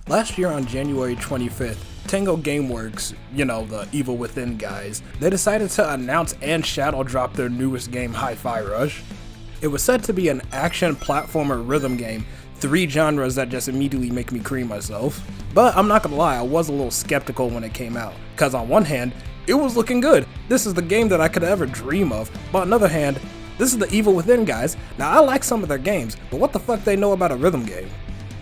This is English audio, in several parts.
Last year on January 25th, Tango Gameworks, you know, the Evil Within guys, they decided to announce and shadow drop their newest game, Hi-Fi Rush. It was said to be an action platformer rhythm game, 3 genres that just immediately make me cream myself. But I'm not gonna lie, I was a little skeptical when it came out, cause on one hand, it was looking good. This is the game that I could ever dream of, but on the other hand, this is the Evil Within guys. Now I like some of their games, but what the fuck they know about a rhythm game?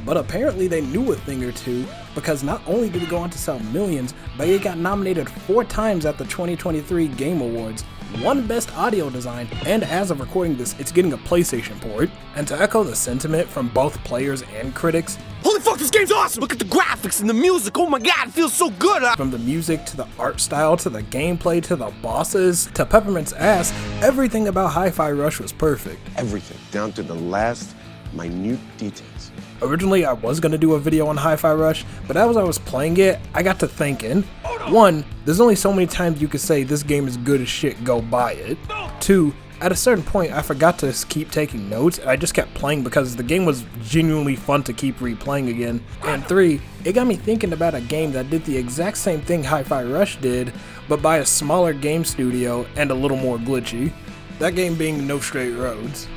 But apparently they knew a thing or two, because not only did it go on to sell millions, but it got nominated 4 times at the 2023 Game Awards, won Best Audio Design, and as of recording this, it's getting a PlayStation port. And to echo the sentiment from both players and critics, holy fuck, this game's awesome! Look at the graphics and the music, oh my god, it feels so good! From the music, to the art style, to the gameplay, to the bosses, to Peppermint's ass, everything about Hi-Fi Rush was perfect. Everything, down to the last minute details. Originally, I was gonna do a video on Hi-Fi Rush, but as I was playing it, I got to thinking, 1, there's only so many times you could say this game is good as shit, go buy it. 2, at a certain point, I forgot to keep taking notes, and I just kept playing because the game was genuinely fun to keep replaying again. And 3, it got me thinking about a game that did the exact same thing Hi-Fi Rush did, but by a smaller game studio and a little more glitchy. That game being No Straight Roads.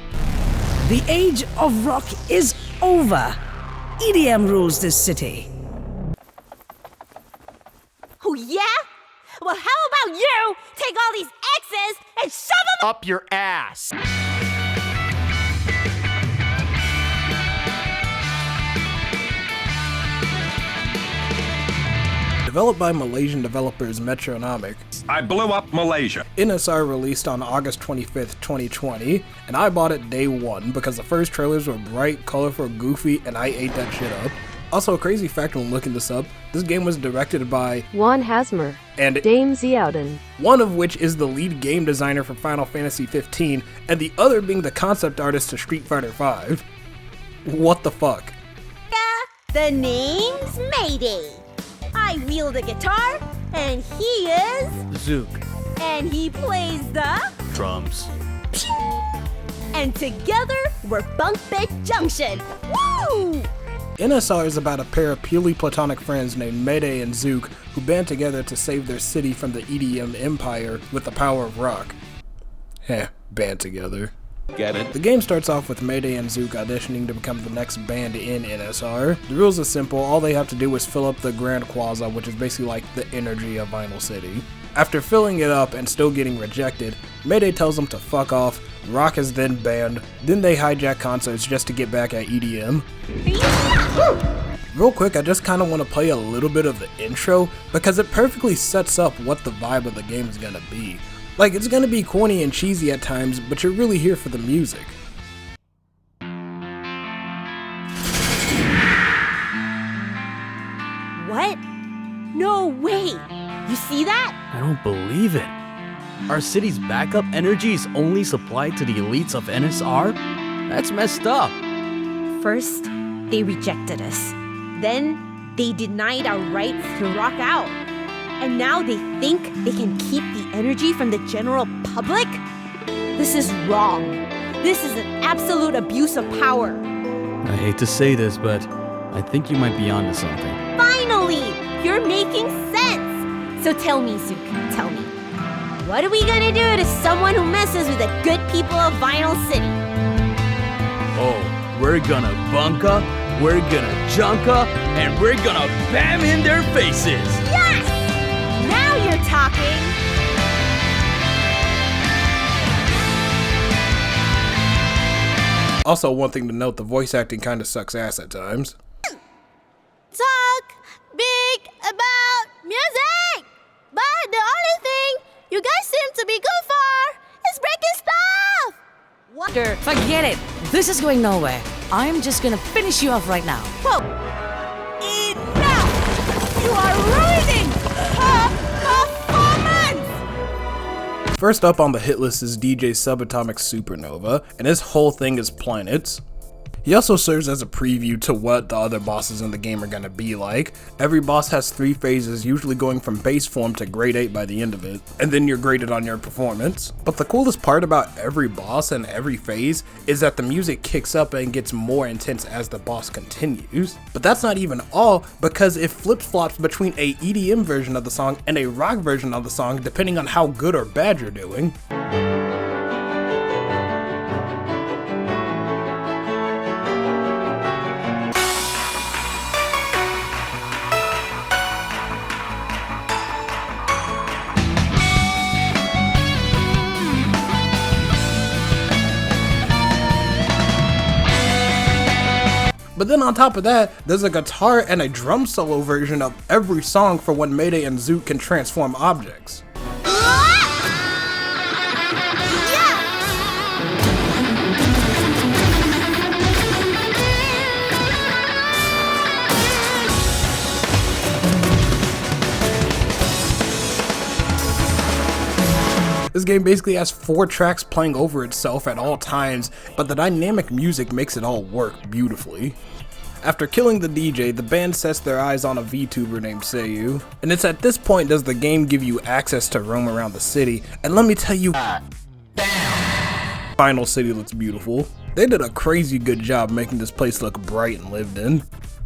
The age of rock is over. EDM rules this city. Oh yeah? Well, how about you take all these X's and shove them Up your ass! Developed by Malaysian developers Metronomic, I blew up Malaysia. NSR released on August 25th, 2020, and I bought it day 1 because the first trailers were bright, colorful, goofy, and I ate that shit up. Also, a crazy fact when looking this up, this game was directed by Juan Hasmer and Dame Ziauden, one of which is the lead game designer for Final Fantasy 15, and the other being the concept artist to Street Fighter 5. What the fuck? The name's Mayday. I wield a guitar, and he is Zook. and he plays the Drums. and together we're Bunk Bed Junction. Woo! NSR is about a pair of purely platonic friends named Mayday and Zook who band together to save their city from the EDM empire with the power of rock. Band together. Get it? The game starts off with Mayday and Zook auditioning to become the next band in NSR. The rules are simple, all they have to do is fill up the Grand Quaza, which is basically like the energy of Vinyl City. After filling it up and still getting rejected, Mayday tells them to fuck off, Rock is then banned, then they hijack concerts just to get back at EDM. Real quick, I just kinda wanna play a little bit of the intro because it perfectly sets up what the vibe of the game is gonna be. Like, it's gonna be corny and cheesy at times, but you're really here for the music. What? No way! You see that? I don't believe it. Our city's backup energy is only supplied to the elites of NSR? That's messed up. First, they rejected us. Then, they denied our rights to rock out. And now they think they can keep the energy from the general public? This is wrong. This is an absolute abuse of power. I hate to say this, but I think you might be onto something. Finally! You're making sense! So tell me, Zook, tell me. What are we gonna do to someone who messes with the good people of Vinyl City? Oh, we're gonna bunka, we're gonna junka, and we're gonna bam in their faces! Yes! Now you're talking! Also, one thing to note, the voice acting kinda sucks ass at times. Talk big about music! But the only thing you guys seem to be good for is breaking stuff! What? Forget it. This is going nowhere. I'm just gonna finish you off right now. Whoa! Enough! You are ruining her performance! First up on the hit list is DJ Subatomic's Supernova, and his whole thing is planets. He also serves as a preview to what the other bosses in the game are gonna be like. Every boss has 3 phases, usually going from base form to grade 8 by the end of it, and then you're graded on your performance. But the coolest part about every boss and every phase is that the music kicks up and gets more intense as the boss continues. But that's not even all, because it flip-flops between a EDM version of the song and a rock version of the song depending on how good or bad you're doing. But then on top of that, there's a guitar and a drum solo version of every song for when Mayday and Zook can transform objects. This game basically has 4 tracks playing over itself at all times, but the dynamic music makes it all work beautifully. After killing the DJ, the band sets their eyes on a VTuber named SAYU, and it's at this point does the game give you access to roam around the city, and let me tell you, Final City looks beautiful. They did a crazy good job making this place look bright and lived in.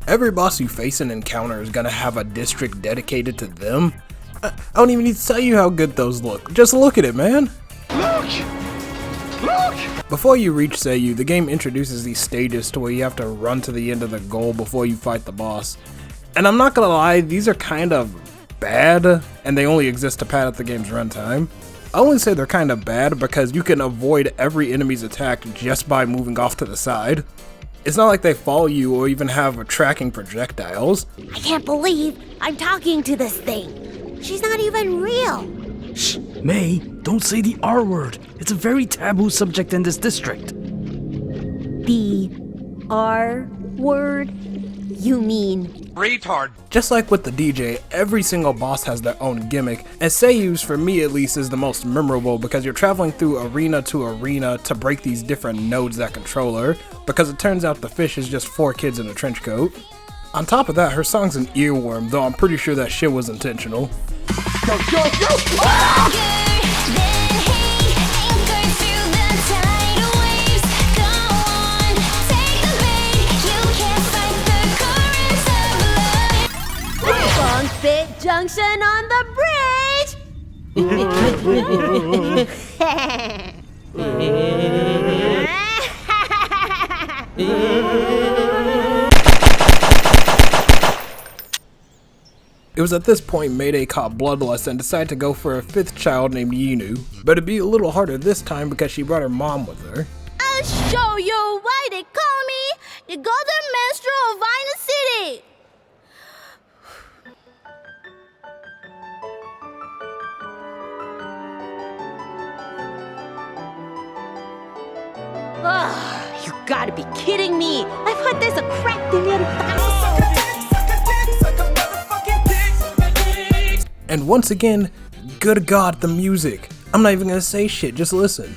Every boss you face and encounter is gonna have a district dedicated to them. I don't even need to tell you how good those look. Just look at it, man. Look! Before you reach SAYU, the game introduces these stages to where you have to run to the end of the goal before you fight the boss. And I'm not gonna lie, these are kind of bad, and they only exist to pad up the game's runtime. I only say they're kind of bad because you can avoid every enemy's attack just by moving off to the side. It's not like they follow you or even have tracking projectiles. I can't believe I'm talking to this thing. She's not even real. Shh, May, don't say the R word. It's a very taboo subject in this district. The R word? You mean Retard. Just like with the DJ, every single boss has their own gimmick, and SAYU's, for me at least, is the most memorable because you're traveling through arena to arena to break these different nodes that control her, because it turns out the fish is just 4 kids in a trench coat. On top of that, her song's an earworm, though I'm pretty sure that shit was intentional. Go, go, go! Fit Junction on the bridge! It was at this point Mayday caught bloodlust and decided to go for a 5th child named YINU, but it'd be a little harder this time because she brought her mom with her. I'll show you why they call me the Golden Minstrel of YINU City! Ugh, you gotta be kidding me! I've heard there's a crack thing in And once again, good God, the music. I'm not even gonna say shit, just listen.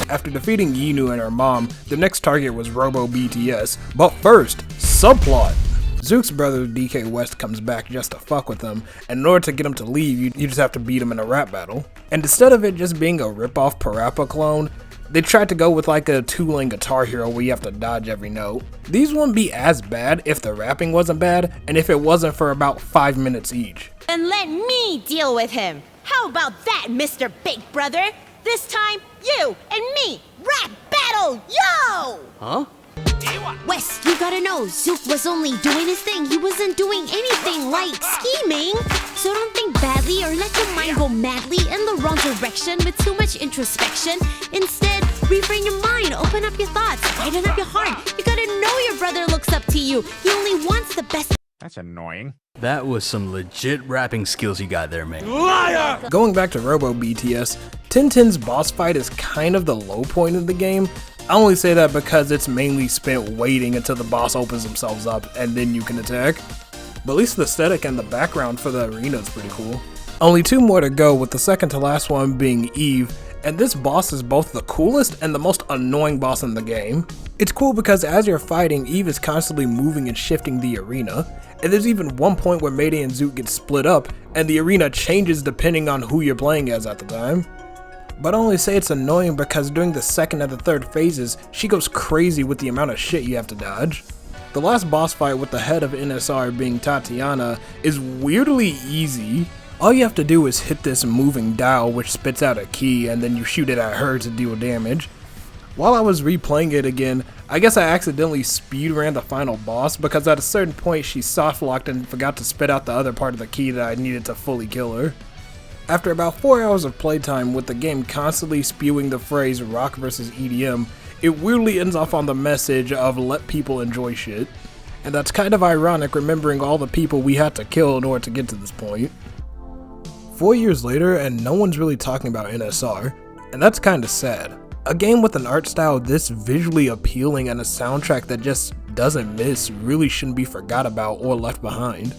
After defeating YINU and her mom, the next target was Robo BTS. But first, subplot. Zook's brother DK West comes back just to fuck with him, and in order to get him to leave, you just have to beat him in a rap battle. And instead of it just being a rip-off Parappa clone, they tried to go with like a 2-lane Guitar Hero where you have to dodge every note. These wouldn't be as bad if the rapping wasn't bad, and if it wasn't for about 5 minutes each. And let me deal with him! How about that, Mr. Big Brother? This time, you and me, rap battle, yo! Huh? Wes, you gotta know, Zook was only doing his thing. He wasn't doing anything like scheming. So don't think badly or let your mind go madly in the wrong direction with too much introspection. Instead, reframe your mind, open up your thoughts, brighten up your heart. You gotta know your brother looks up to you. He only wants the best. That's annoying. That was some legit rapping skills you got there, man. Liar! Going back to Robo BTS, Tintin's boss fight is kind of the low point of the game. I only say that because it's mainly spent waiting until the boss opens themselves up and then you can attack. but at least the aesthetic and the background for the arena is pretty cool. Only 2 more to go, with the second to last one being Eve, and this boss is both the coolest and the most annoying boss in the game. It's cool because as you're fighting, Eve is constantly moving and shifting the arena, and there's even one point where Mayday and Zoot get split up, and the arena changes depending on who you're playing as at the time. But I only say it's annoying because during the second and the third phases, she goes crazy with the amount of shit you have to dodge. The last boss fight with the head of NSR being Tatiana is weirdly easy. All you have to do is hit this moving dial which spits out a key, and then you shoot it at her to deal damage. While I was replaying it again, I guess I accidentally speed ran the final boss because at a certain point she soft locked and forgot to spit out the other part of the key that I needed to fully kill her. After about 4 hours of playtime with the game constantly spewing the phrase rock versus EDM, it weirdly ends off on the message of let people enjoy shit. And that's kind of ironic remembering all the people we had to kill in order to get to this point. 4 years later and no one's really talking about NSR, and that's kinda sad. A game with an art style this visually appealing and a soundtrack that just doesn't miss really shouldn't be forgot about or left behind.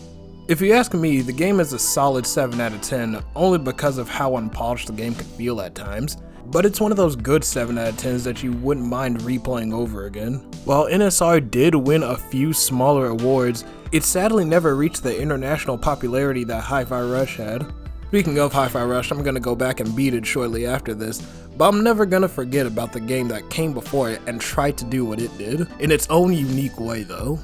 If you ask me, the game is a solid 7 out of 10 only because of how unpolished the game can feel at times, but it's one of those good 7 out of 10s that you wouldn't mind replaying over again. While NSR did win a few smaller awards, it sadly never reached the international popularity that Hi-Fi Rush had. Speaking of Hi-Fi Rush, I'm gonna go back and beat it shortly after this, but I'm never gonna forget about the game that came before it and tried to do what it did, in its own unique way though.